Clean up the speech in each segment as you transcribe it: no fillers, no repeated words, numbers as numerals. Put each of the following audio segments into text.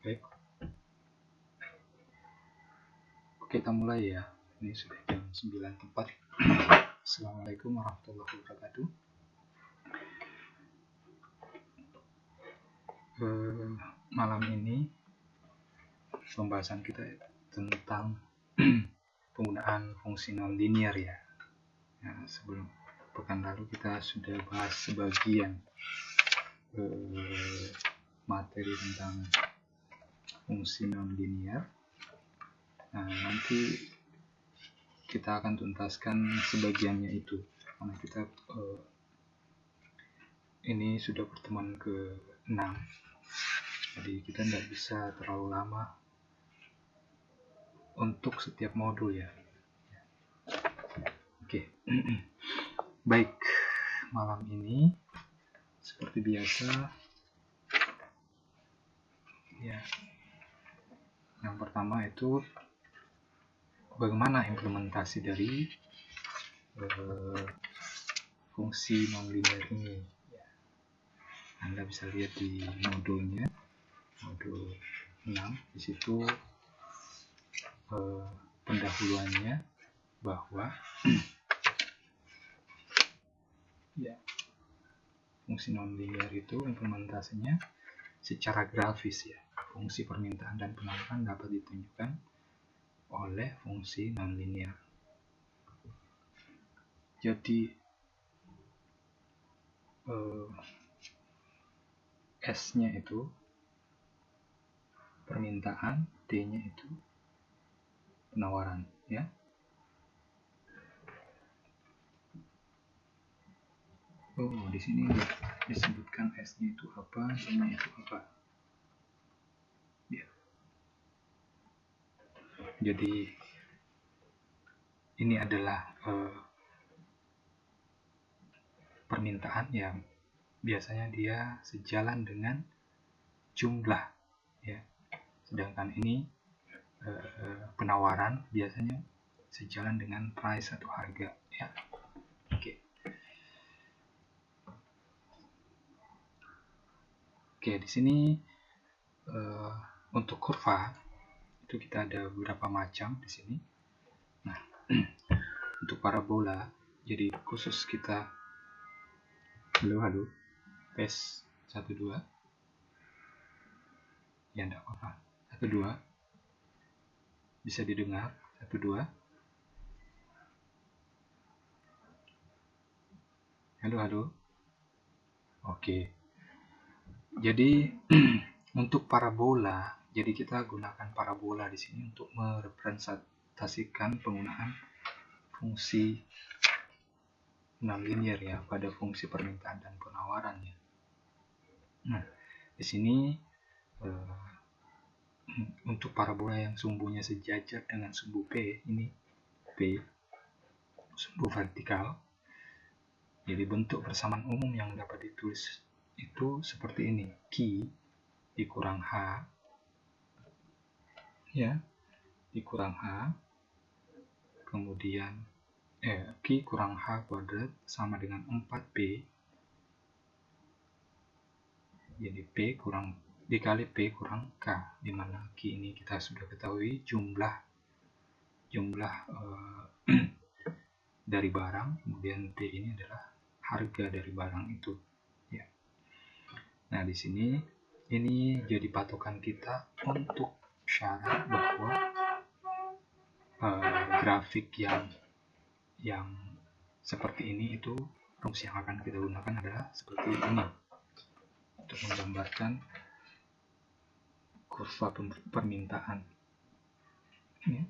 Baik. Oke, kita mulai ya. Ini sudah jam 9 tepat. Assalamualaikum warahmatullahi wabarakatuh. Malam ini pembahasan kita tentang penggunaan fungsi nonlinear ya. Sebelum pekan lalu kita sudah bahas sebagian materi tentang fungsi nonlinear. Nanti kita akan tuntaskan sebagiannya itu karena kita ini sudah pertemuan ke-6, jadi kita tidak bisa terlalu lama untuk setiap modul ya. Oke. Baik, malam ini seperti biasa ya, yang pertama itu bagaimana implementasi dari fungsi nonlinear ini. Anda bisa lihat di modulnya, modul 6. Di situ pendahuluannya bahwa ya, fungsi nonlinear itu implementasinya secara grafis ya. Fungsi permintaan dan penawaran dapat ditunjukkan oleh fungsi nonlinear. Jadi S-nya itu permintaan, T-nya itu penawaran ya. Di sini disebutkan S-nya itu apa, T-nya itu apa. Ya. Jadi ini adalah permintaan yang biasanya dia sejalan dengan jumlah ya. Sedangkan ini penawaran biasanya sejalan dengan price atau harga ya. Oke, di sini untuk kurva itu kita ada beberapa macam di sini. Nah, untuk parabola, jadi khusus kita halo tes 1 2 ya, enggak apa-apa, 1 2 bisa didengar, 1 2 halo. Oke, jadi untuk parabola, jadi kita gunakan parabola di sini untuk merepresentasikan penggunaan fungsi nonlinear ya pada fungsi permintaan dan penawaran ya. Nah, di sini untuk parabola yang sumbunya sejajar dengan sumbu P, ini P sumbu vertikal. Jadi bentuk persamaan umum yang dapat ditulis itu seperti ini: Q dikurang H ya, dikurang H, kemudian Q kurang H kuadrat sama dengan 4P. Jadi P kurang dikali P kurang K, di mana Q ini kita sudah ketahui jumlah dari barang, kemudian P ini adalah harga dari barang itu ya. Nah, di sini ini jadi patokan kita untuk syarat bahwa grafik yang seperti ini itu fungsi yang akan kita gunakan adalah seperti ini untuk menggambarkan kurva permintaan ya.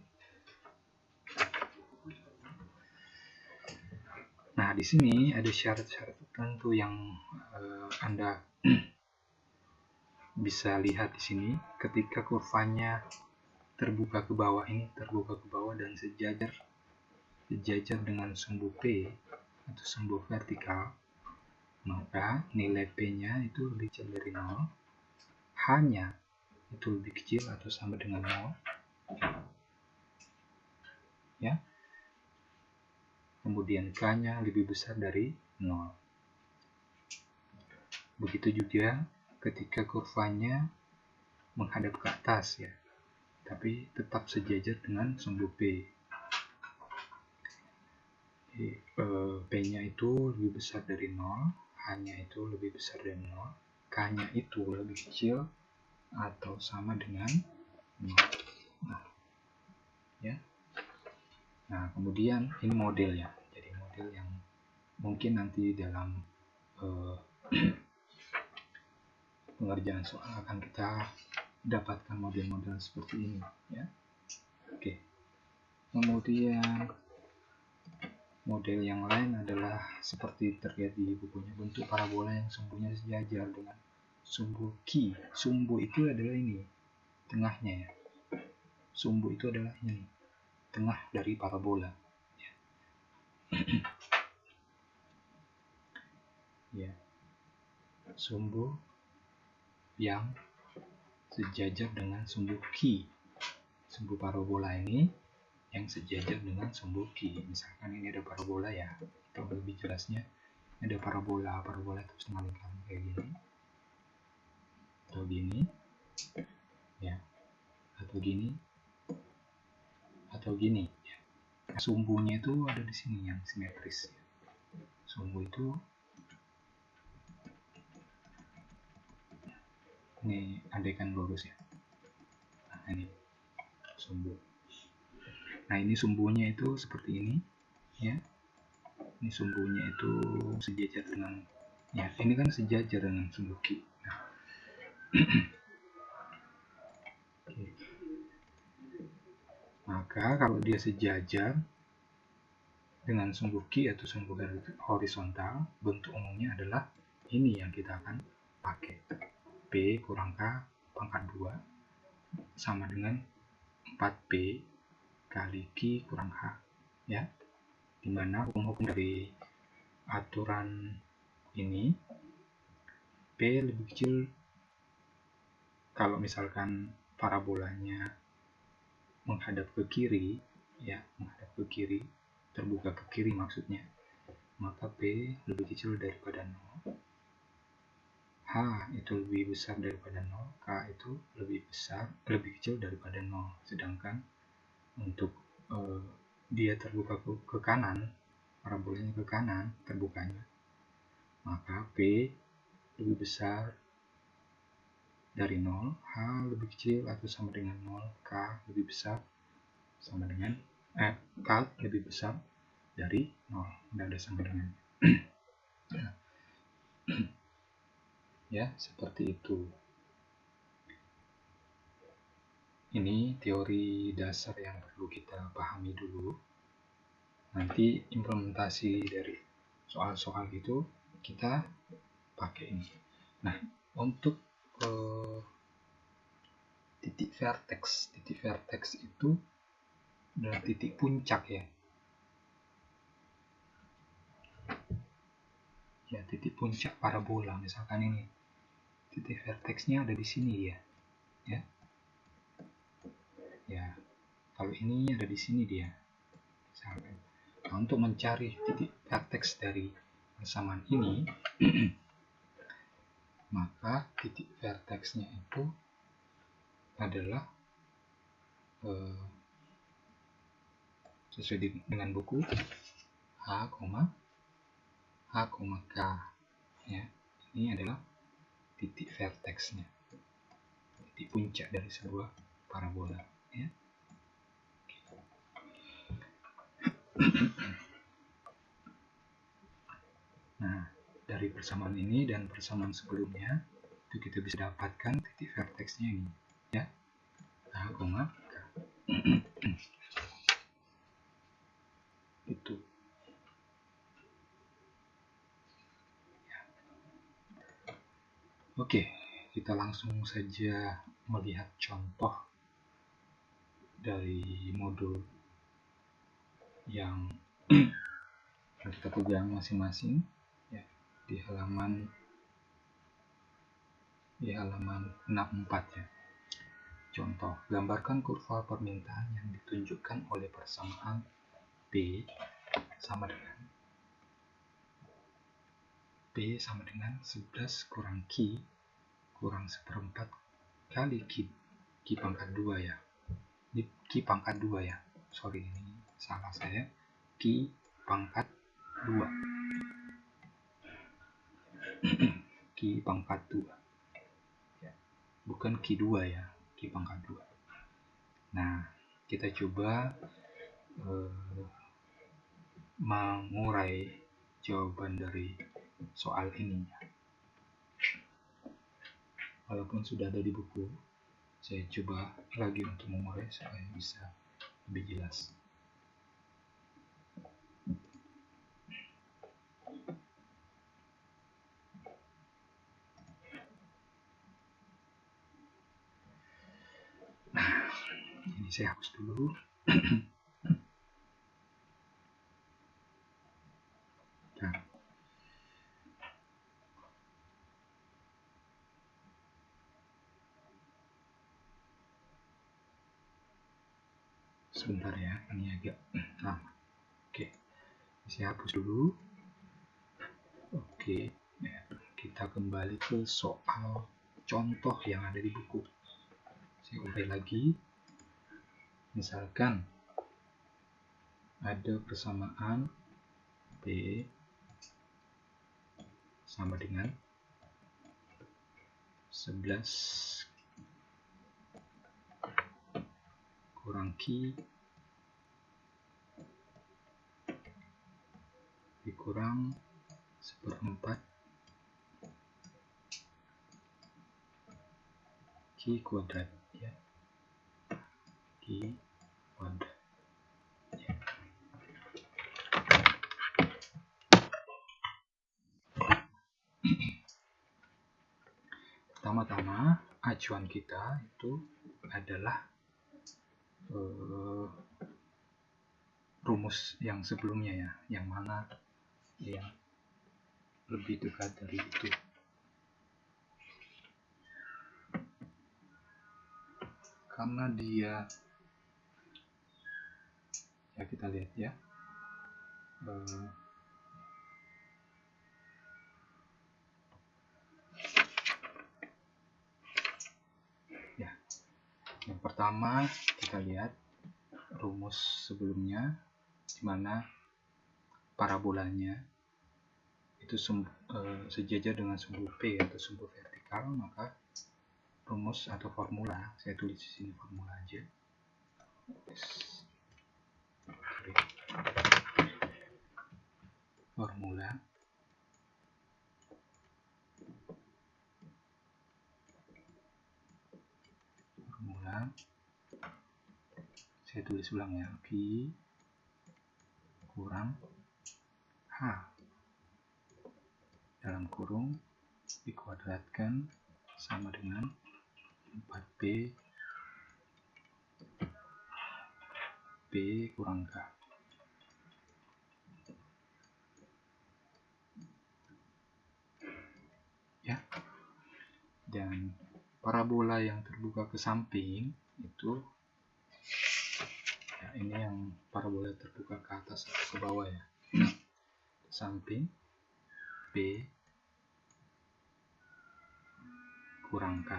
Nah, di sini ada syarat-syarat tertentu yang Anda bisa lihat di sini. Ketika kurvanya terbuka ke bawah dan sejajar dengan sumbu P atau sumbu vertikal, maka nilai P-nya itu lebih kecil dari 0, H-nya itu lebih kecil atau sama dengan 0 ya. Kemudian K-nya lebih besar dari 0. Begitu juga ketika kurvanya menghadap ke atas ya, tapi tetap sejajar dengan sumbu P. P-nya itu lebih besar dari 0, H-nya itu lebih besar dari 0, K-nya itu lebih kecil atau sama dengan 0. Nah, kemudian ini modelnya. Jadi model yang mungkin nanti dalam pengerjaan soal akan kita dapatkan model-model seperti ini ya. Oke. Kemudian model yang lain adalah seperti terlihat di bukunya, bentuk parabola yang sumbunya sejajar dengan sumbu Q. Sumbu itu adalah ini, tengahnya ya. Sumbu itu adalah ini, tengah dari parabola. Ya. Sumbu yang sejajar dengan sumbu Q. Sumbu parabola ini yang sejajar dengan sumbu Q. Misalkan ini ada parabola ya, atau lebih jelasnya ada parabola itu setengah lingkaran kayak gini, atau gini ya, atau gini, atau gini ya. Nah, sumbunya itu ada di sini yang simetris ya. Sumbu itu ini andaikan lurus ya. Nah, ini sumbu. Nah, ini sumbunya itu seperti ini ya. Ini sumbunya itu sejajar dengan ya, ini kan sejajar dengan sumbu Q. Nah, maka kalau dia sejajar dengan sumbu Q atau sumbu horizontal, bentuk umumnya adalah ini yang kita akan pakai. P kurang K pangkat 2 sama dengan 4P kali Q kurang H ya. Dimana hukum-hukum dari aturan ini, P lebih kecil kalau misalkan parabolanya menghadap ke kiri ya, menghadap ke kiri, terbuka ke kiri maksudnya, maka P lebih kecil daripada 0, H itu lebih besar daripada 0, K itu lebih kecil daripada 0. Sedangkan untuk dia terbuka ke kanan, parabolanya ke kanan terbukanya, maka P lebih besar dari 0, H lebih kecil atau sama dengan 0, K lebih besar sama dengan K lebih besar dari 0, tidak ada sama dengan ya, seperti itu. Ini teori dasar yang perlu kita pahami dulu. Nanti implementasi dari soal-soal itu kita pakai ini. Nah, untuk titik vertex itu adalah titik puncak ya. Ya, titik puncak parabola. Misalkan ini titik vertexnya ada di sini ya. Ya, kalau ini ada di sini dia. Misalkan. Nah, untuk mencari titik vertex dari persamaan ini, maka titik vertexnya itu adalah sesuai dengan buku H, K ya. Ini adalah titik vertexnya, titik puncak dari sebuah parabola ya. Nah, dari persamaan ini dan persamaan sebelumnya itu kita bisa dapatkan titik vertexnya ini ya, H, K. Itu ya. Oke, kita langsung saja melihat contoh dari modul yang kita pegang masing-masing ya, di halaman 64 ya. Contoh, gambarkan kurva permintaan yang ditunjukkan oleh persamaan P sama dengan 11 kurang Q kurang 1/4 kali Q pangkat 2 ya. Ini Q pangkat 2 ya. Sorry, ini salah saya. Q pangkat 2. Q pangkat 2. Ya. Bukan Q2 ya. Q pangkat 2. Nah, kita coba mengurai jawaban dari soal ini. Walaupun sudah ada di buku, saya coba lagi untuk mengurai supaya bisa lebih jelas. Nah, ini saya hapus dulu. Nah, sebentar ya, ini agak lama. Oke, saya hapus dulu. Oke, ya, kita kembali ke soal contoh yang ada di buku. Saya urai lagi. Misalkan ada persamaan P sama dengan 11 kurang Q dikurang 1/4 Q kuadrat ya. Q kuadrat ya. Pertama-tama acuan kita itu adalah rumus yang sebelumnya ya, yang mana yang lebih dekat dari itu. Karena dia ya, kita lihat ya, ya, yang pertama kita lihat rumus sebelumnya, di mana parabolanya itu sejajar dengan sumbu P atau sumbu vertikal, maka rumus atau formula, saya tulis di sini formula aja. Formula saya tulis ulang ya, Q kurang H dalam kurung dikuadratkan sama dengan 4P P kurang K. Ya. Dan parabola yang terbuka ke samping itu ya, ini yang parabola terbuka ke atas atau ke bawah ya. Ke samping P kurang K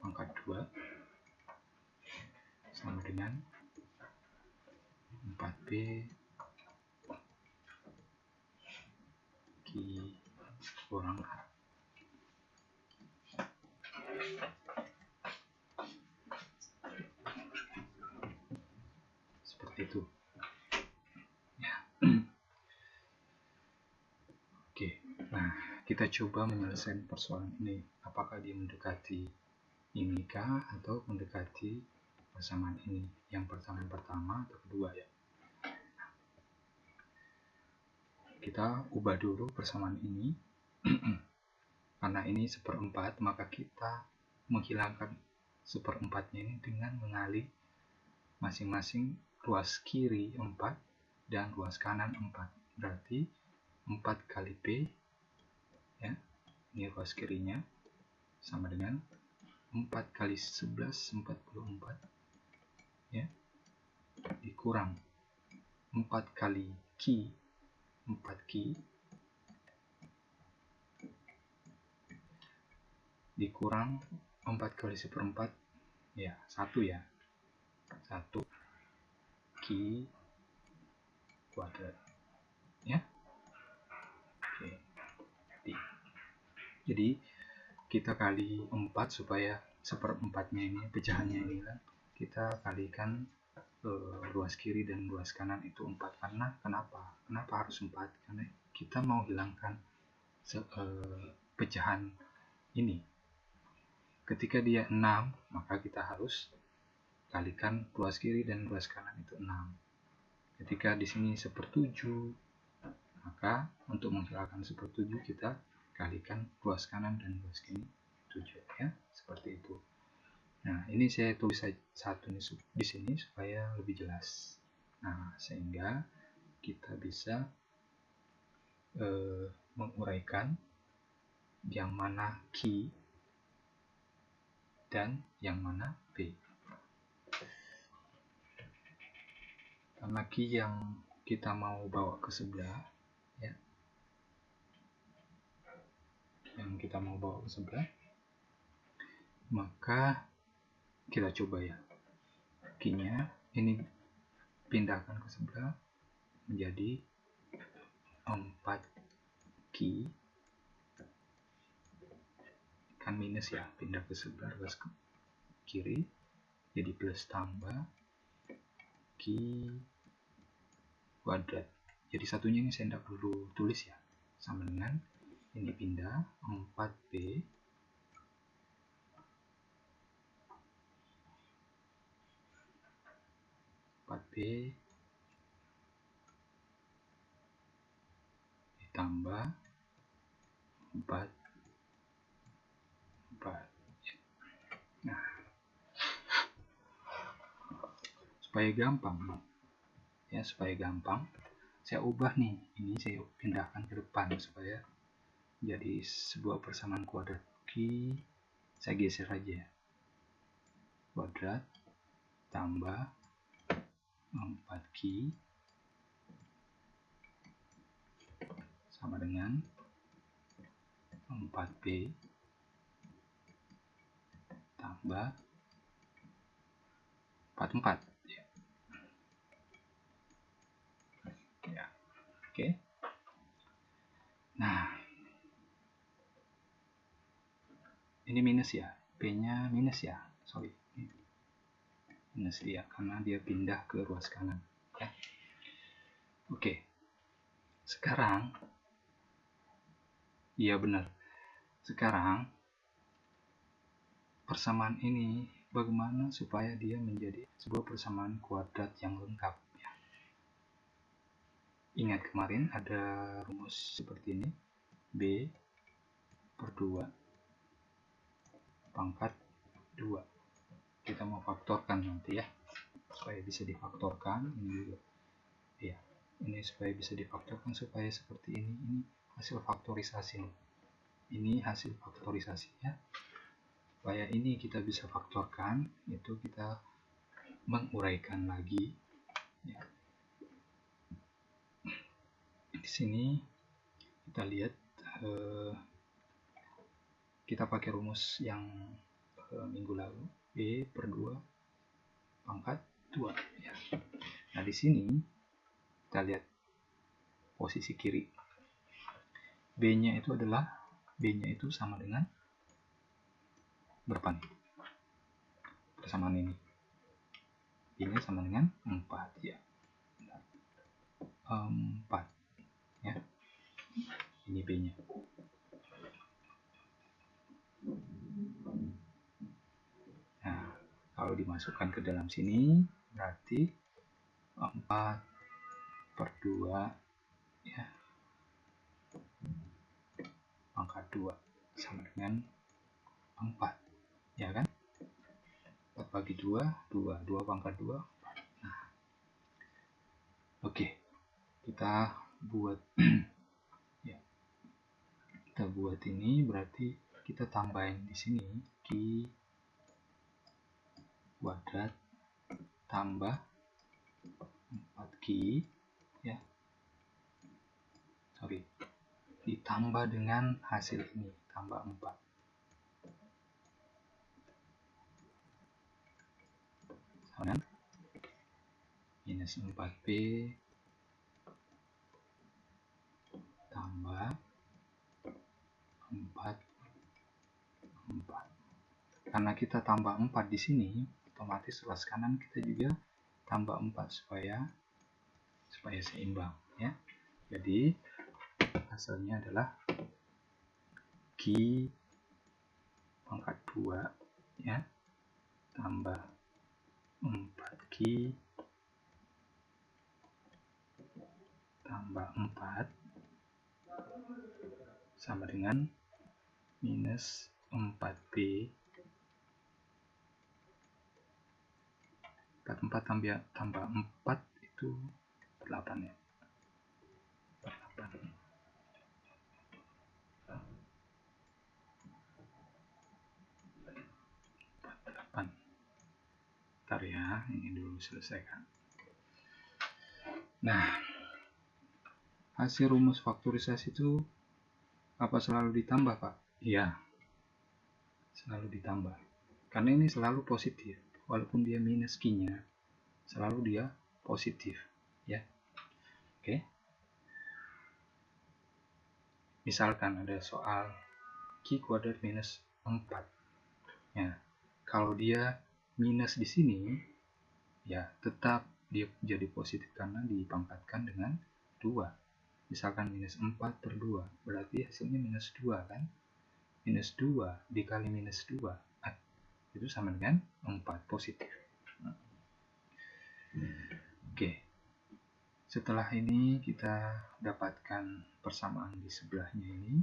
pangkat 2 sama dengan 4P Q kurang H. Seperti itu ya. Oke, nah kita coba menyelesaikan persoalan ini. Apakah dia mendekati ini kah atau mendekati persamaan ini, yang pertama atau kedua ya. Kita ubah dulu persamaan ini. Karena ini 1/4, maka kita menghilangkan 1/4-nya ini dengan mengalih masing-masing ruas kiri 4 dan ruas kanan 4. Berarti 4 kali P ya, ini ruas kirinya sama dengan 4 kali 11 44 ya, dikurang 4 kali Q 4Q dikurang 4 kali 1/4 ya 1 ya, 1 Q kuadrat ya. Oke. Jadi kita kali 4 supaya 1/4-nya ini, pecahannya ini kan kita kalikan luas kiri dan luas kanan itu 4. Karena kenapa harus 4? Karena kita mau hilangkan pecahan ini. Ketika dia 6, maka kita harus kalikan luas kiri dan luas kanan itu 6. Ketika di sini 1/7, maka untuk menghilangkan 1/7 kita kalikan luas kanan dan luas kiri 7 ya, seperti itu. Nah, ini saya tulis satu di sini supaya lebih jelas. Nah, sehingga kita bisa menguraikan yang mana Q dan yang mana P. Karena Q yang kita mau bawa ke sebelah ya, yang kita mau bawa ke sebelah, maka kita coba ya, Q-nya ini pindahkan ke sebelah menjadi 4Q, kan minus ya, pindah ke sebelah luas ke kiri jadi plus tambah Q kuadrat. Jadi satunya ini saya tidak perlu tulis ya, sama dengan ini pindah 4B ditambah 4. Nah, supaya gampang ya, saya ubah nih, ini saya pindahkan ke depan supaya jadi sebuah persamaan kuadrat. Q saya geser aja ya, kuadrat tambah 4Q sama dengan 4B tambah 44 ya. Oke. Nah, ini minus ya, P-nya minus ya, sorry, minus ya, karena dia pindah ke ruas kanan ya. Oke, sekarang iya benar, sekarang persamaan ini bagaimana supaya dia menjadi sebuah persamaan kuadrat yang lengkap ya. Ingat kemarin ada rumus seperti ini, B per 2 pangkat 2. Kita mau faktorkan nanti ya, supaya bisa difaktorkan. Ini juga ya, ini supaya bisa difaktorkan supaya seperti ini hasil faktorisasi nih. Ini hasil faktorisasinya. Supaya ini kita bisa faktorkan, itu kita menguraikan lagi ya. Di sini kita lihat kita pakai rumus yang minggu lalu, B per 2 pangkat 2 ya. Nah, di sini kita lihat posisi kiri, B-nya itu sama dengan berapa nih? Persamaan ini. B-nya sama dengan 4 ya. 4 ya. Ini B-nya. Nah, kalau dimasukkan ke dalam sini berarti 4 per 2 ya, pangkat 2 sama dengan 4 ya kan, 4 bagi 2 pangkat 2. Nah, oke, kita buat ya, kita buat ini berarti kita tambahin di sini Q kuadrat tambah 4Q ya, sorry, ditambah dengan hasil ini tambah 4 dengan minus 4P tambah 4. Karena kita tambah 4 di sini, otomatis ruas kanan kita juga tambah 4 supaya seimbang ya. Jadi hasilnya adalah Q pangkat 2 ya tambah 4Q tambah 4 sama dengan minus 4P 4 tambah 4 itu 8 ya. 8. Bentar ya, ini dulu selesaikan. Nah, hasil rumus faktorisasi itu apa selalu ditambah, Pak? Iya, selalu ditambah. Karena ini selalu positif. Walaupun dia minus Q-nya, selalu dia positif. Ya. Oke. Misalkan ada soal Q kuadrat minus 4. Ya. Kalau dia minus di sini, ya tetap dia jadi positif karena dipangkatkan dengan 2. Misalkan minus 4 per 2, berarti hasilnya minus 2 kan? Minus 2 dikali minus 2 itu sama dengan 4 positif. Oke. Setelah ini kita dapatkan persamaan di sebelahnya ini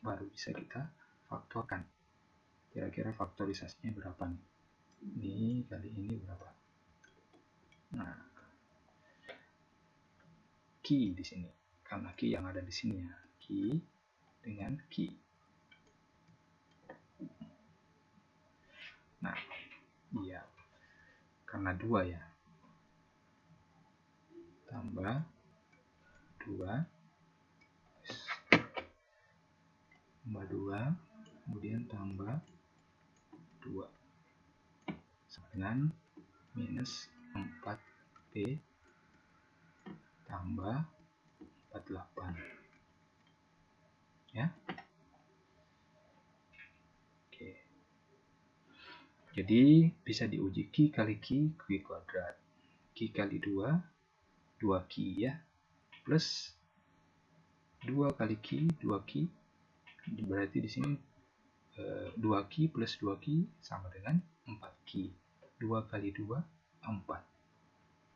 baru bisa kita faktorkan. Kira-kira faktorisasinya berapa nih? Ini kali ini berapa? Nah, Q di sini. Karena Q yang ada di sini ya. Q dengan Q. Nah, iya. Karena 2 ya. Tambah 2. Tambah 2. Kemudian tambah 2. Sama dengan minus 4P tambah 48. Ya. Oke. Jadi bisa diuji Q kali Q kuadrat. Q kali 2, 2Q ya. Plus 2 kali Q, 2Q. Berarti di sini 2Q plus 2Q sama dengan 4Q. 2 kali 2, 4.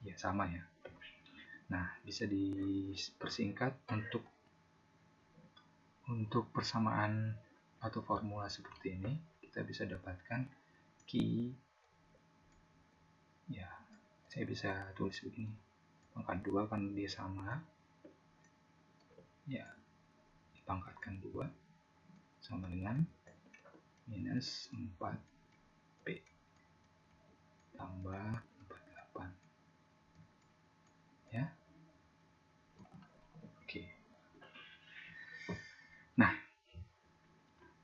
Ya, sama ya. Nah, bisa dipersingkat untuk persamaan atau formula seperti ini, kita bisa dapatkan Q, ya, saya bisa tulis begini, pangkat 2 kan dia sama, ya, dipangkatkan 2, sama dengan minus 4P tambah 48. Ya. Oke. Nah,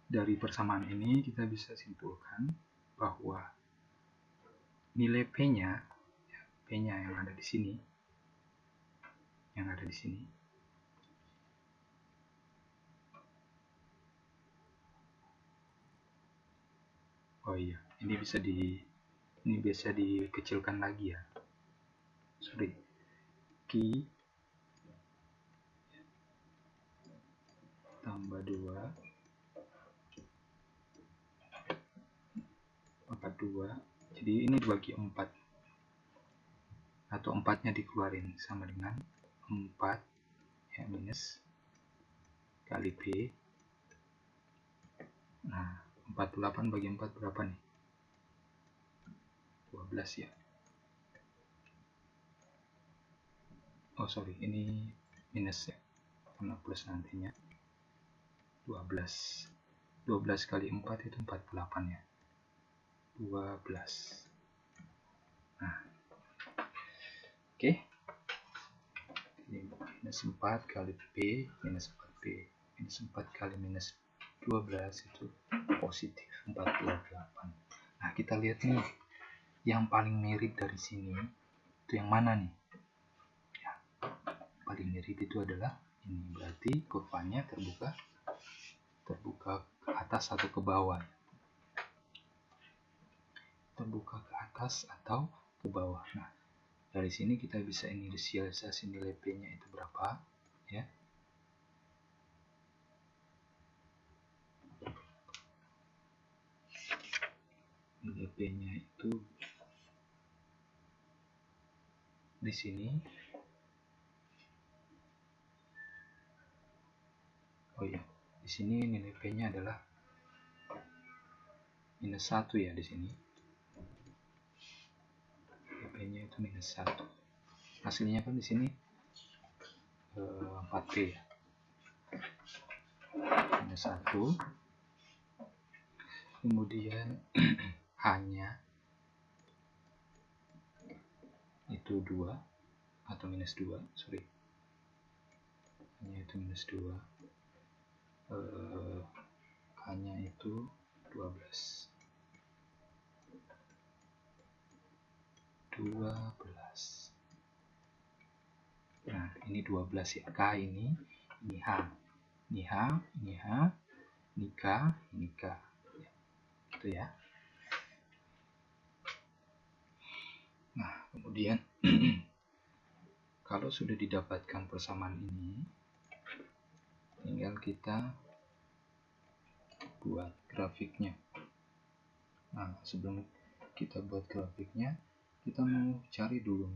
dari persamaan ini kita bisa simpulkan bahwa nilai P-nya yang ada di sini, oh iya, ini bisa dikecilkan lagi ya. Sorry, Q tambah 2 pangkat 2, jadi ini 2Q 4 atau 4 nya dikeluarin sama dengan 4 ya minus kali P. Nah, 48 bagi 4 berapa nih? 12 ya. Oh sorry, ini minus ya, karena plus nantinya. 12 kali 4 itu 48 ya. 12. Nah, oke. Ini minus 4 kali P minus 4P minus 4 kali minus 12 itu positif 48. Nah, kita lihat nih yang paling mirip dari sini itu yang mana nih? Ya, paling mirip itu adalah ini, berarti kurvanya terbuka ke atas atau ke bawah. Terbuka ke atas atau ke bawah. Nah, dari sini kita bisa inisialisasi nilai P-nya itu berapa, ya. Nilai P-nya itu di sini. Oh iya, di sini nilai P-nya adalah minus 1 ya di sini. Nilai P-nya itu minus 1. Hasilnya kan di sini 4P ya. Minus 1. Kemudian H-nya itu 2 atau minus 2, sorry. H-nya itu minus 2. H-nya itu 12. Nah, ini 12 ya. K ini H. Ini H, ini H, ini K, ini K. Itu ya. Nah, kemudian kalau sudah didapatkan persamaan ini, tinggal kita buat grafiknya. Nah, sebelum kita buat grafiknya, kita mau cari dulu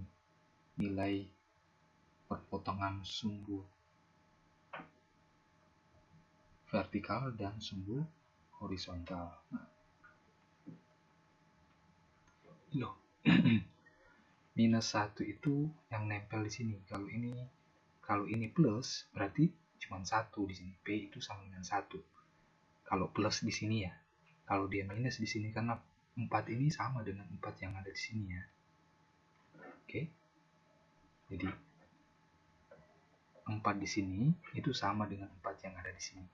nilai perpotongan sumbu vertikal dan sumbu horizontal. Nah, loh, minus 1 itu yang nempel di sini. Kalau ini plus, berarti cuma 1 di sini. P itu sama dengan 1. Kalau plus di sini ya. Kalau dia minus di sini, karena 4 ini sama dengan 4 yang ada di sini ya. Oke. Jadi 4 di sini itu sama dengan 4 yang ada di sini.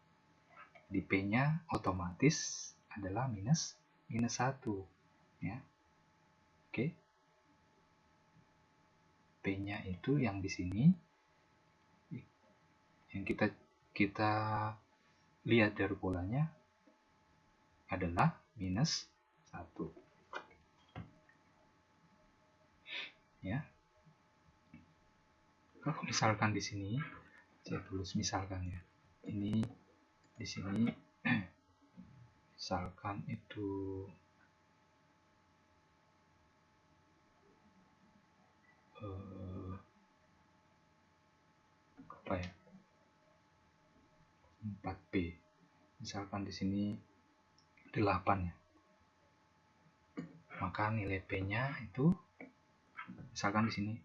Di P-nya otomatis adalah minus 1 ya. Oke. P-nya itu yang di sini yang kita lihat dari polanya adalah minus 1 ya. Kalau misalkan di sini saya tulis misalkan ya, ini di sini misalkan itu apa ya, 4P. Misalkan di sini 8 ya. Maka nilai P-nya itu misalkan di sini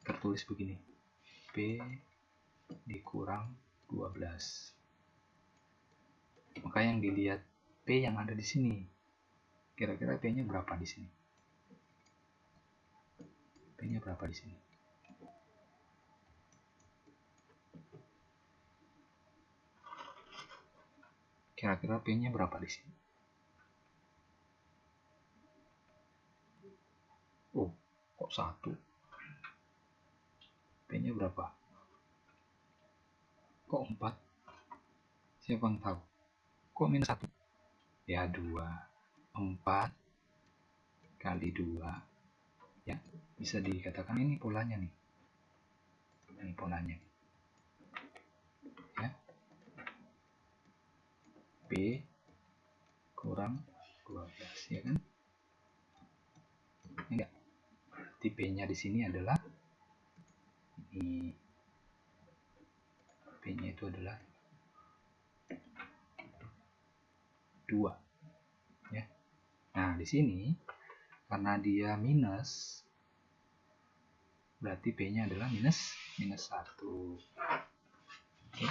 tertulis begini. P dikurang 12. Maka yang dilihat P yang ada di sini. Kira-kira P-nya berapa di sini? P-nya berapa di sini? Kira-kira P-nya berapa di sini? Oh, kok 1? P-nya berapa? Kok 4? Siapa yang tahu? Kok minus 1? Ya 2. 4 kali 2. Ya, bisa dikatakan ini polanya nih. Ini polanya. Ya. P kurang 12 ya kan? Enggak. Berarti P-nya di sini adalah ini. P-nya itu adalah 2. Ya. Nah, di sini karena dia minus, berarti P-nya adalah minus 1. Oke.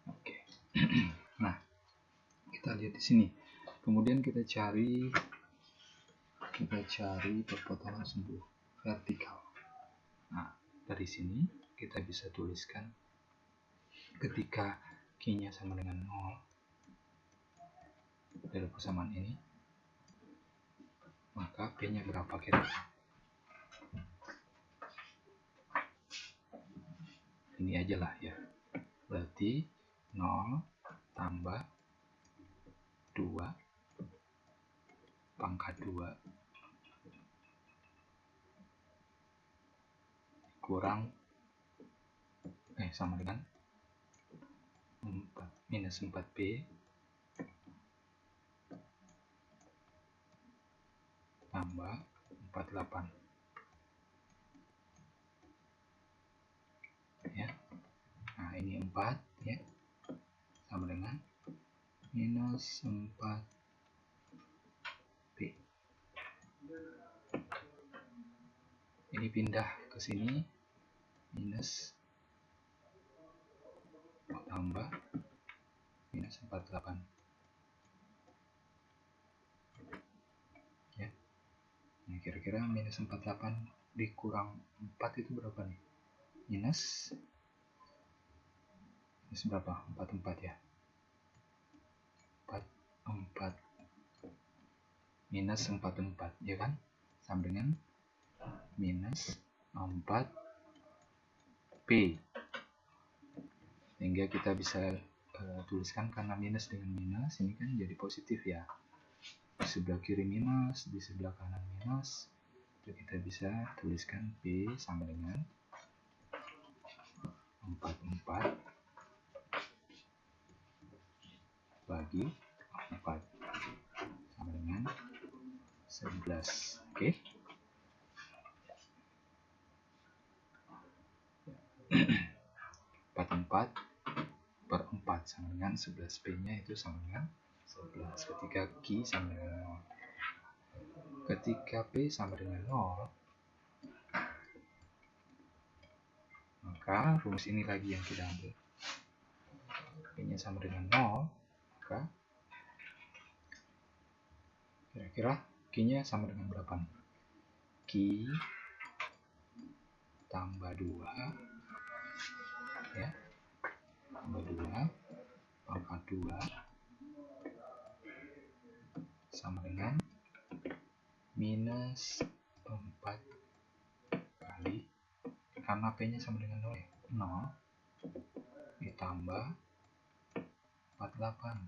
Oke. Nah, kita lihat di sini. Kemudian kita cari perpotongan sumbu vertikal. Nah, dari sini kita bisa tuliskan ketika Q-nya sama dengan 0 dari persamaan ini, maka P-nya berapa kira-kira? Ini aja lah ya. Berarti 0 tambah 2 pangkat 2 kurang sama dengan 4 minus 4P tambah 48 ya. Nah, ini 4 ya, sama dengan minus 4P. Ini pindah ke sini, minus tambah minus 48 ya. Nah, kira-kira minus 48 dikurang 4 itu berapa nih? Minus berapa? 44 ya. 44 minus 44 ya kan, sama dengan minus 4P, sehingga kita bisa tuliskan karena minus dengan minus ini kan jadi positif ya, di sebelah kiri minus, di sebelah kanan minus, jadi kita bisa tuliskan P sama dengan 44 bagi 4 sama dengan 11. Oke. 44 per 4 sama dengan 11, P nya itu sama dengan 11 ketika Q sama dengan 0. Ketika P sama dengan 0, maka rumus ini lagi yang kita ambil. P nya sama dengan 0, maka kira-kira Q nya sama dengan berapa? Q tambah 2 ya, tambah 2 pangkat 2 sama dengan minus 4 kali, karena P nya sama dengan 0 ya, 0 ditambah 48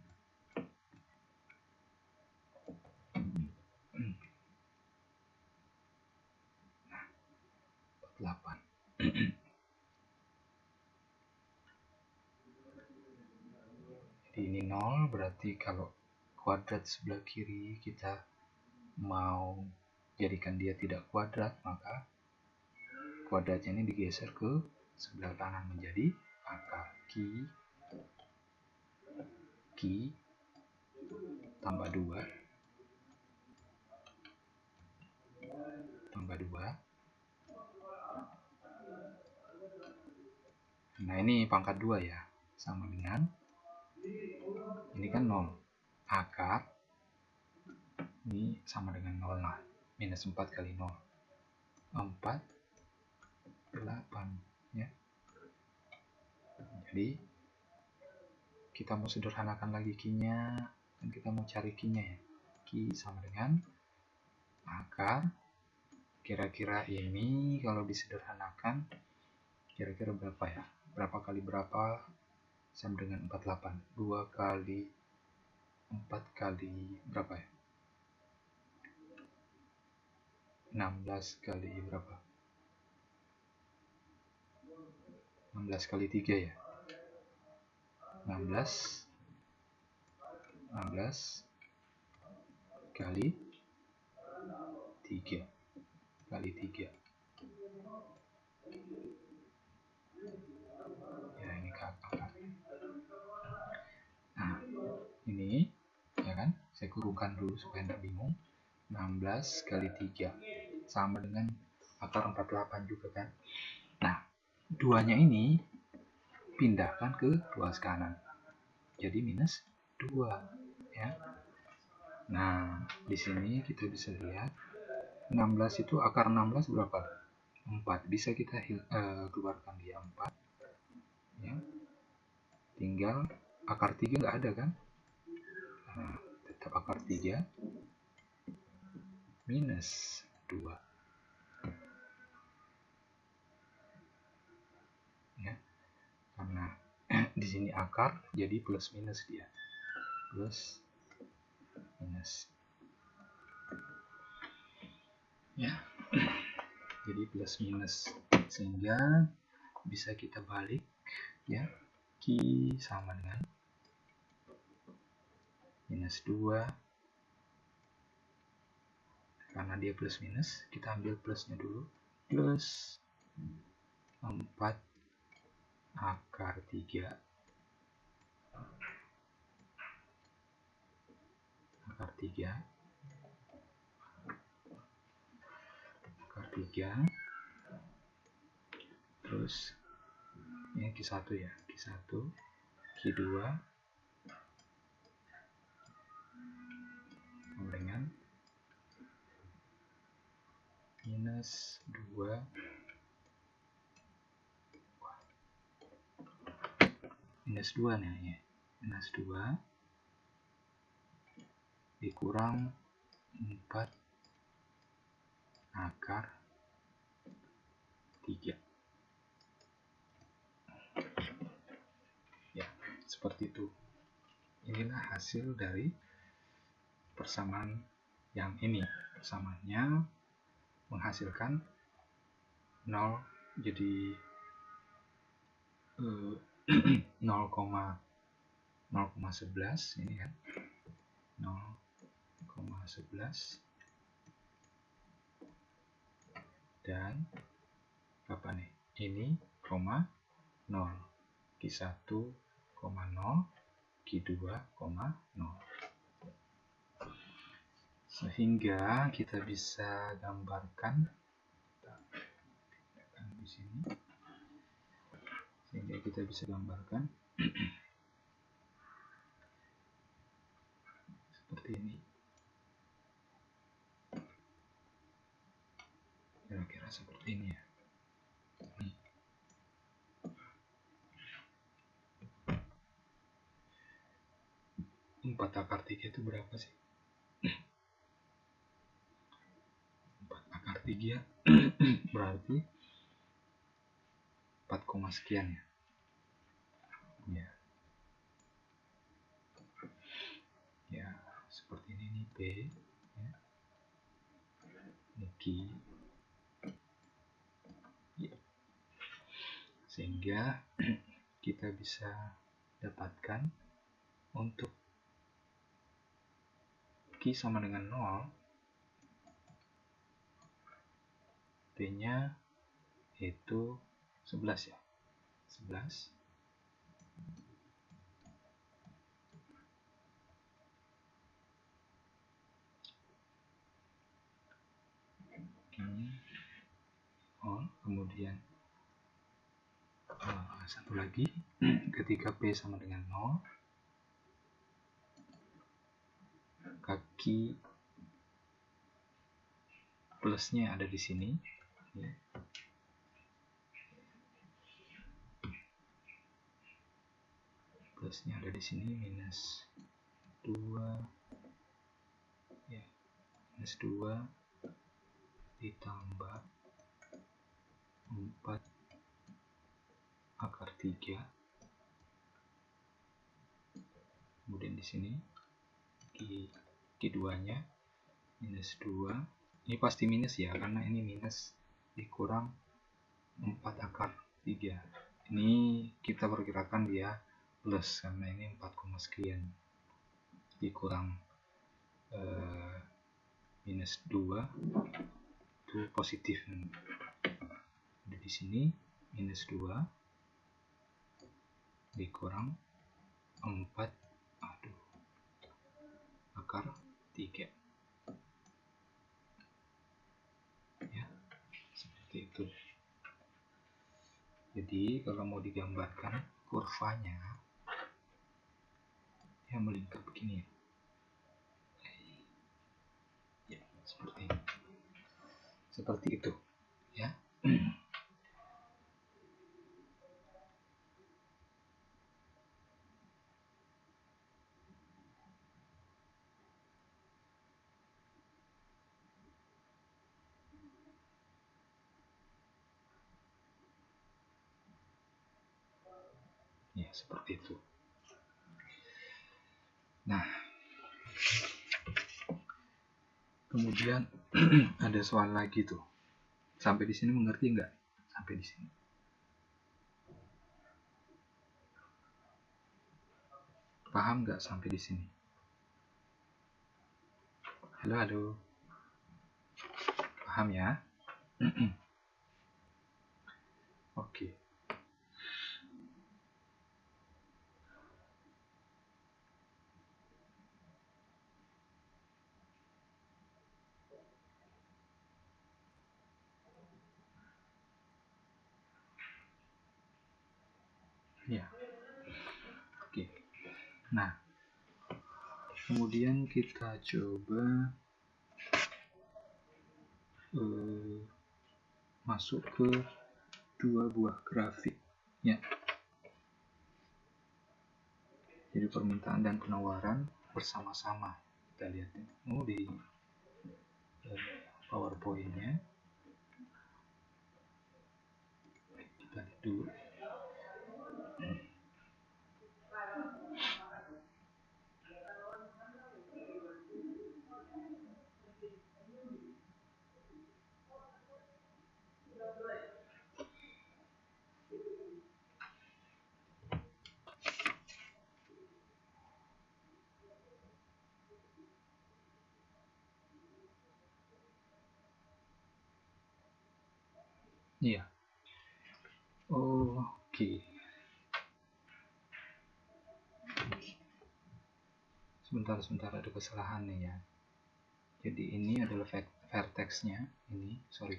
jadi ini 0, berarti kalau kuadrat sebelah kiri kita mau jadikan dia tidak kuadrat, maka kuadratnya ini digeser ke sebelah kanan menjadi akar. Q tambah 2 tambah 2. Nah, ini pangkat 2 ya, sama dengan ini kan 0, akar ini sama dengan 0 lah, minus 4 kali 0, 48 ya. Jadi kita mau sederhanakan lagi Q-nya, dan kita mau cari Q-nya ya. Q sama dengan akar, kira-kira ini kalau disederhanakan kira-kira berapa ya? Berapa kali berapa sama dengan 48? 2 kali 4 kali berapa ya? 16 kali berapa? 16 kali 3 ya? 16 kali 3 ya, ini kakak. Nah, ini ya kan, saya kurungkan dulu supaya tidak bingung. 16 kali 3 sama dengan akar 48 juga kan. Nah, duanya ini pindahkan ke ruas kanan, jadi minus 2 ya. Nah, di sini kita bisa lihat 16 itu akar 16 berapa? 4. Bisa kita keluarkan dia 4 ya. Tinggal akar 3 nggak ada kan? Nah, tetap akar 3 minus 2. Ya, karena di sini akar, jadi plus minus dia. Plus minus. Ya. Jadi plus minus, sehingga bisa kita balik, ya, Q sama dengan minus 2. Karena dia plus minus, kita ambil plusnya dulu, plus 4 akar 3 terus ini Q1 ya, Q1, Q2 sama dengan minus 2 nih ya. Minus 2 dikurang 4 akar 3. Ya, seperti itu. Inilah hasil dari persamaan yang ini. Persamaannya menghasilkan 0 jadi 0,11 ini kan, 0,11 dan apa nih, ini koma 0, Q1, 0, Q2, 0. Sehingga kita bisa gambarkan di sini, seperti ini, kira-kira seperti ini ya. 4 akar 3 itu berapa sih? 4 akar 3 berarti 4, sekian ya. Ya, seperti ini nih P ya. Ini Q ya. Sehingga kita bisa dapatkan untuk Q sama dengan 0, P nya itu 11 ya, 11 kemudian satu lagi, ketika P sama dengan 0, kaki plusnya ada di sini ya. Plusnya ada di sini, minus 2 ya, minus 2 ditambah 4 akar 3, kemudian di sini Q2 nya minus 2, ini pasti minus ya, karena ini minus dikurang 4 akar 3, ini kita perkirakan dia plus karena ini 4, sekian dikurang minus 2 itu positif. Ada di sini minus 2 dikurang 4 akar 3 ya, seperti itu. Jadi kalau mau digambarkan kurvanya ya melingkar begini ya, seperti itu ya. seperti itu. Nah, kemudian ada soal lagi tuh. Sampai di sini mengerti nggak? Sampai di sini. Paham nggak sampai di sini? Halo, halo. Paham ya? Oke. Ya. Oke. Nah, kemudian kita coba masuk ke dua buah grafik ya. Jadi permintaan dan penawaran bersama-sama. Kita lihat di PowerPoint-nya. Kita lihat dulu. Iya. Oke. Sebentar ada kesalahan nih ya. Jadi ini adalah vertex-nya. Ini, sorry.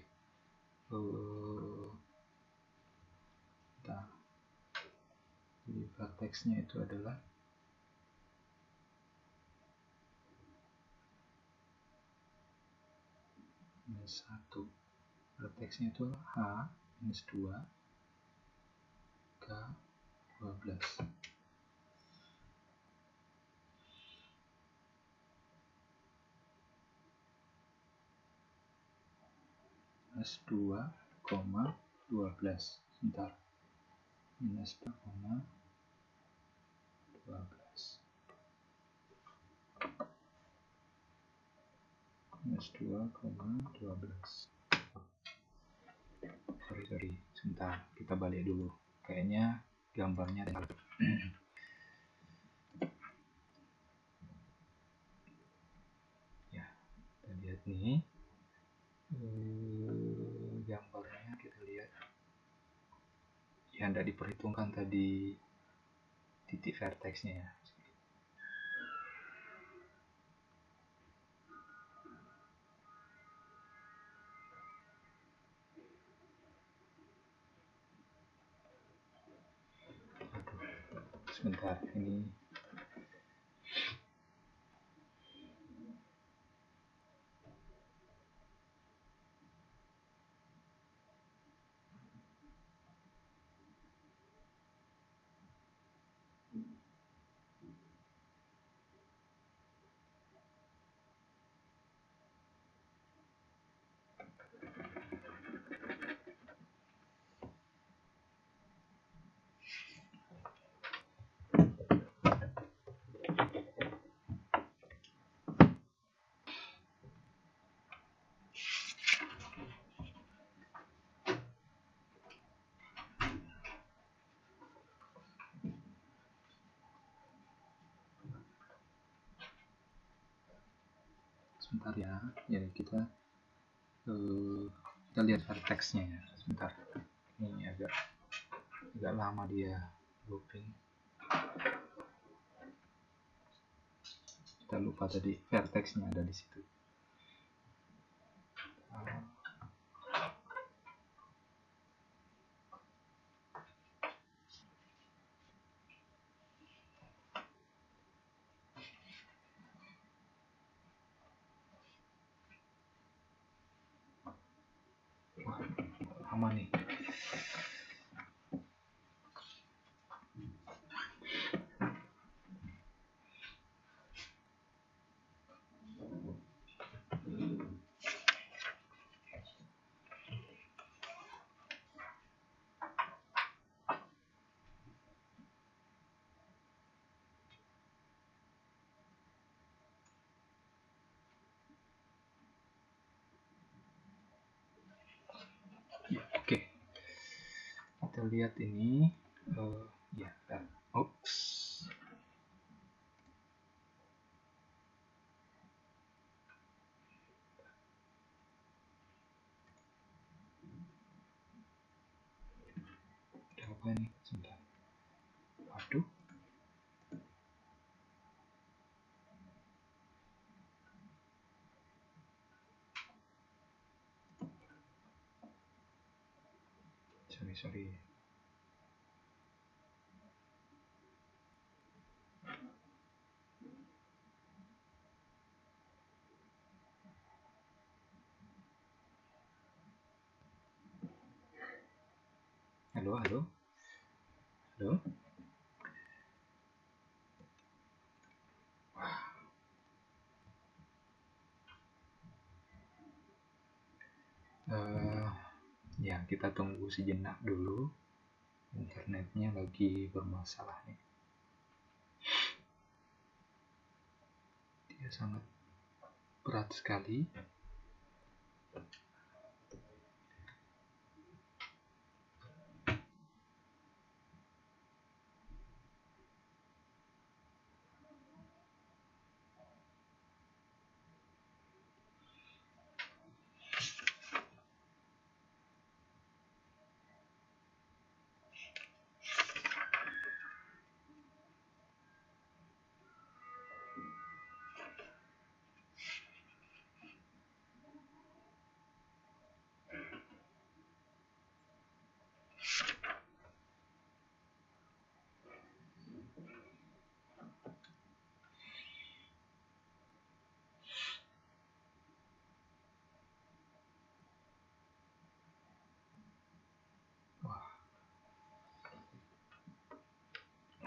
Jadi vertex-nya itu adalah minus 1. Vertex-nya itu H minus 2 K 12. Minus 2, 12. Sebentar. Minus 2, 12. Minus 2, 12. Sorry. Sebentar. Kita balik dulu. Kayaknya gambarnya ada. Ya, kita lihat nih. Gambarnya kita lihat. Ya, tidak diperhitungkan tadi titik vertex-nya ya. Sebentar, ini sebentar ya. Jadi kita lihat vertex-nya ya. Sebentar. Ini agak lama dia looping. Kita lupa tadi vertex-nya ada di situ. Lama nih. kita lihat ini ya, oops, ada apa ini, sebentar, waduh, sorry. Halo. Ya, kita tunggu sejenak dulu, internetnya lagi bermasalah nih, dia sangat berat sekali.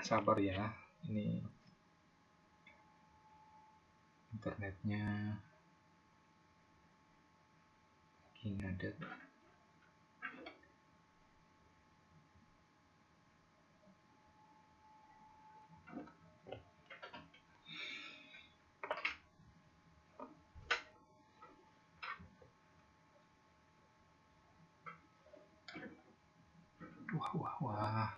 Sabar ya, ini internetnya lagi ngadet. Wah.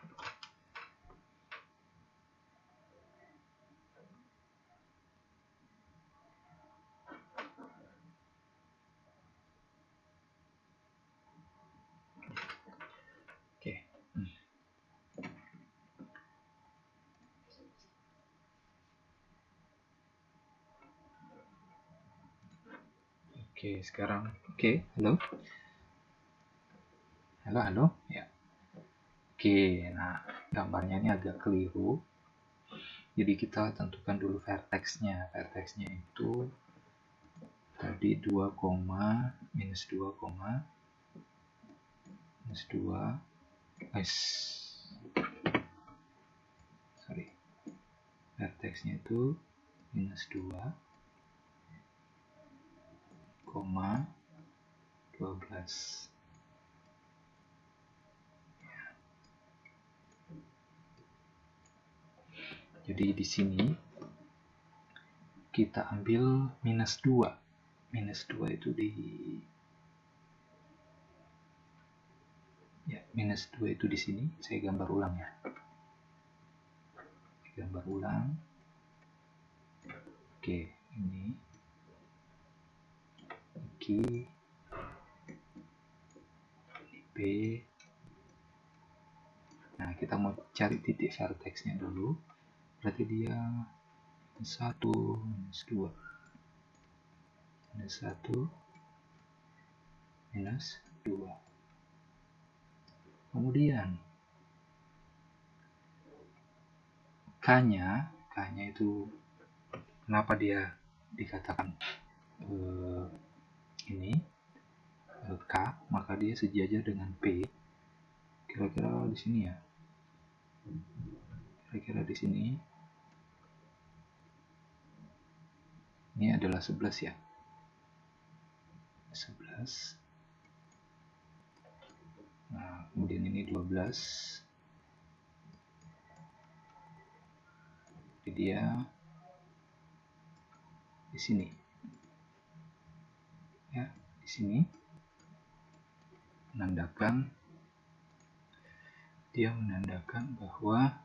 Oke. Oke, sekarang oke, halo ya. Oke, nah gambarnya ini agak keliru, jadi kita tentukan dulu vertexnya itu tadi 2, minus 2, minus 2, vertexnya itu minus 2, 12. Jadi di sini kita ambil minus 2. Minus 2 itu minus 2 itu di sini. Saya gambar ulang ya. Oke, ini B. Nah, kita mau cari titik vertexnya dulu. Berarti dia 1, minus 2, minus 1, minus 2. Kemudian K-nya itu kenapa dia dikatakan ini K, maka dia sejajar dengan P. Kira-kira di sini ya. Di sini. Ini adalah 11 ya. 11. Nah, kemudian ini 12. Jadi dia di sini. Ya, di sini menandakan dia menandakan bahwa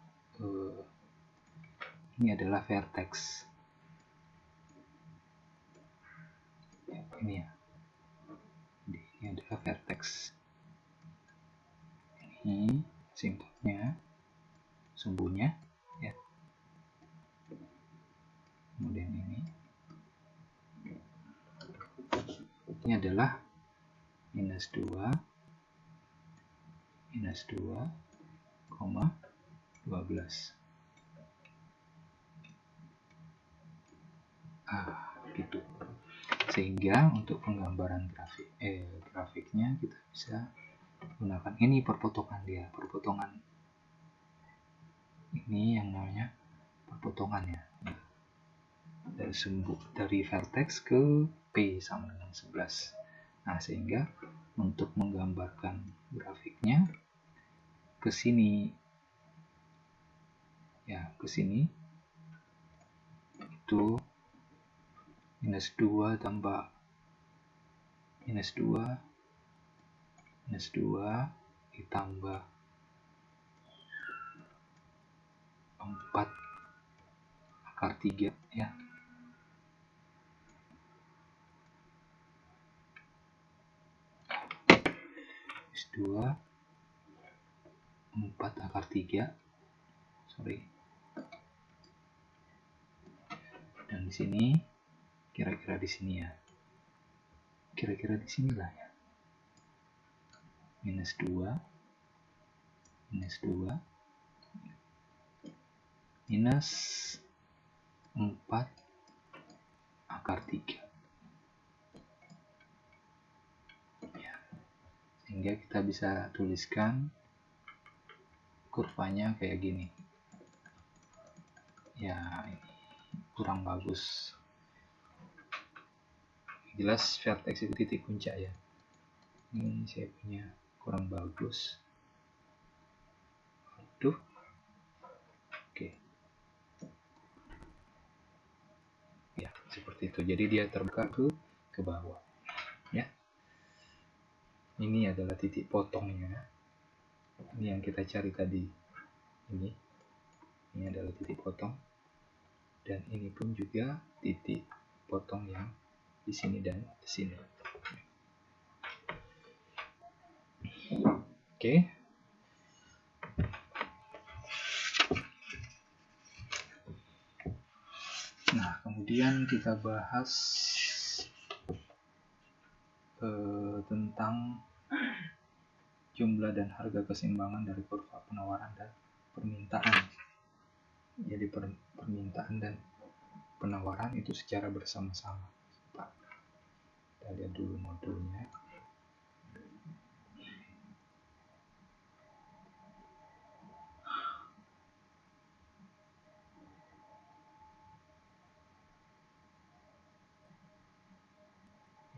ini adalah vertex. Ini ya. Ini adalah vertex. Ini simpelnya, sumbunya ya. Kemudian ini adalah minus 2, 12. Gitu. Sehingga untuk penggambaran grafiknya kita bisa gunakan ini perpotongan dia, perpotongan ini yang namanya perpotongannya. Dari vertex ke P sama dengan 11. Nah, sehingga untuk menggambarkan grafiknya ke sini ya, ke sini itu minus 2 tambah minus 2 ditambah 4 akar 3 ya. Minus 2 4 akar 3 dan di sini kira-kira di sini ya, kira-kira di sinilah ya, minus 2 minus 4 akar 3 ya. Sehingga kita bisa tuliskan kurvanya kayak gini ya. Ini kurang bagus, jelas vertex itu titik puncak ya. Ini saya punya kurang bagus. Aduh. Oke. Ya, seperti itu. Jadi dia terbuka ke bawah. Ya. Ini adalah titik potongnya. Ini yang kita cari tadi. Ini adalah titik potong. Dan ini pun juga titik potong yang di sini dan di sini. Oke. Nah, kemudian kita bahas tentang jumlah dan harga keseimbangan dari kurva penawaran dan permintaan. Jadi permintaan dan penawaran itu secara bersama-sama. Kita lihat dulu modulnya.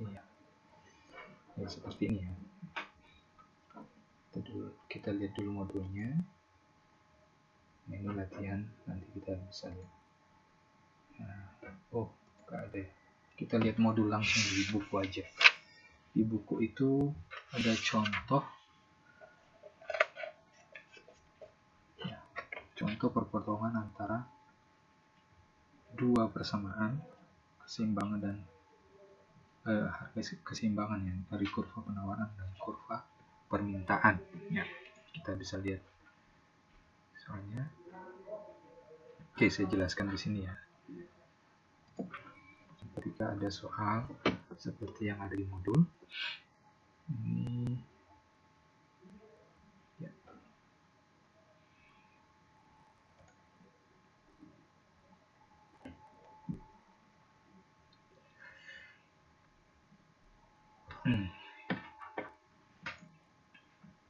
Iya, ya seperti ini ya. Kita lihat dulu modulnya. Nah, ini latihan, nanti kita bisa lihat. Nah, nggak ada ya. Kita lihat modul langsung di buku aja. Di buku itu ada contoh ya, contoh perpotongan antara dua persamaan keseimbangan dan harga keseimbangan ya, dari kurva penawaran dan kurva permintaan ya. Kita bisa lihat soalnya. Oke, saya jelaskan di sini ya. Ketika ada soal seperti yang ada di modul ini ya.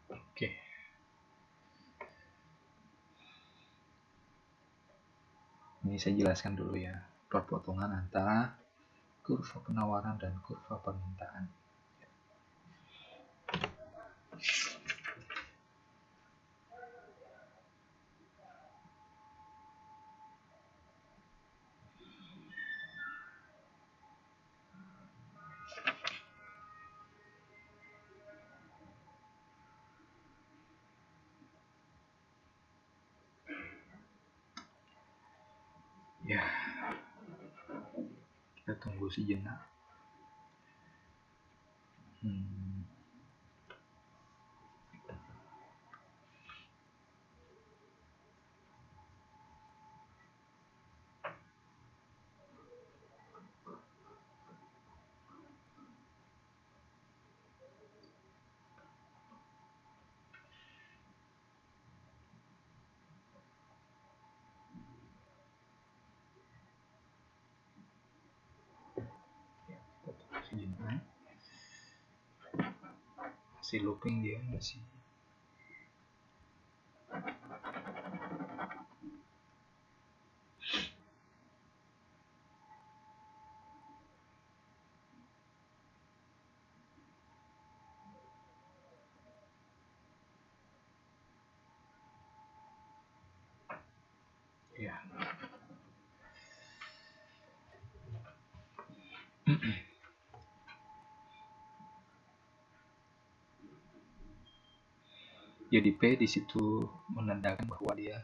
Oke. Ini saya jelaskan dulu ya, perpotongan antara kurva penawaran dan kurva permintaan. Ya, kita tunggu sejenak. Sejenak, masih looping dia, masih. Ya. Jadi P di situ menandakan bahwa dia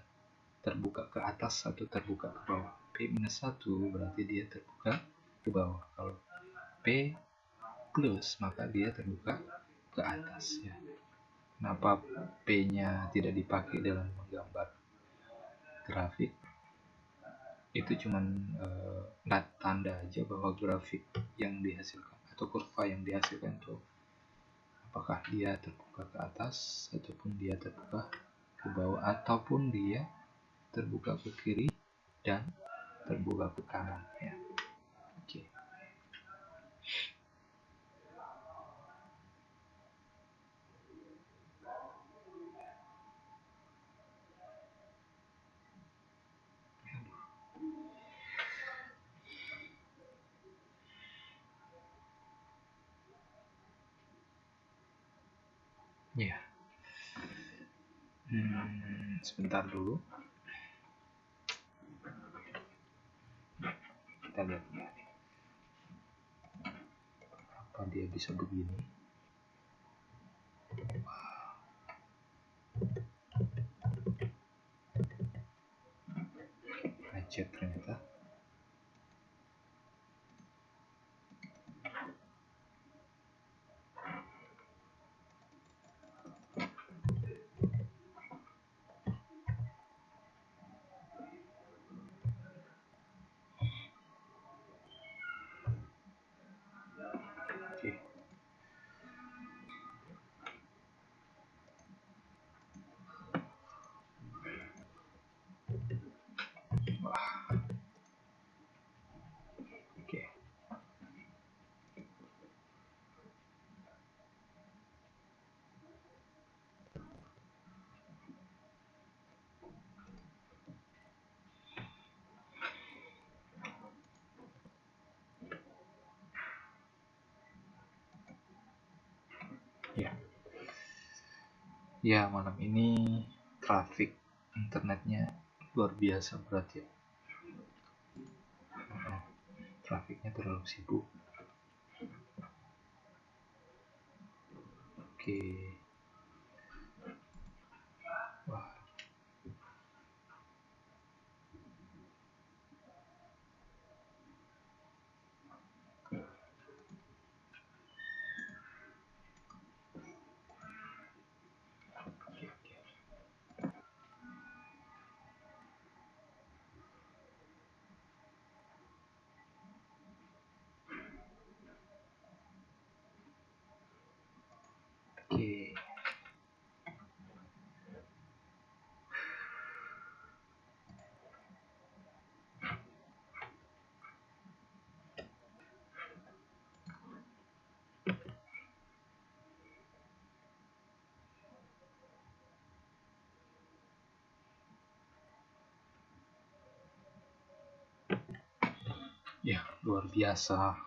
terbuka ke atas atau terbuka ke bawah. P-1 berarti dia terbuka ke bawah. Kalau P plus maka dia terbuka ke atas ya. Kenapa P-nya tidak dipakai dalam menggambar grafik? Itu cuman tanda aja bahwa grafik yang dihasilkan atau kurva yang dihasilkan itu apakah dia terbuka ke atas ataupun dia terbuka ke bawah ataupun dia terbuka ke kiri dan terbuka ke kanan ya. Oke. Ya. Sebentar dulu. Kita lihat ya. Apa dia bisa begini? Lecet ternyata. Oke. Wah. Oke. Ya. Ya, malam ini trafik internetnya luar biasa berat ya. Trafiknya terlalu sibuk. Oke. Wah. Oke. Ya, luar biasa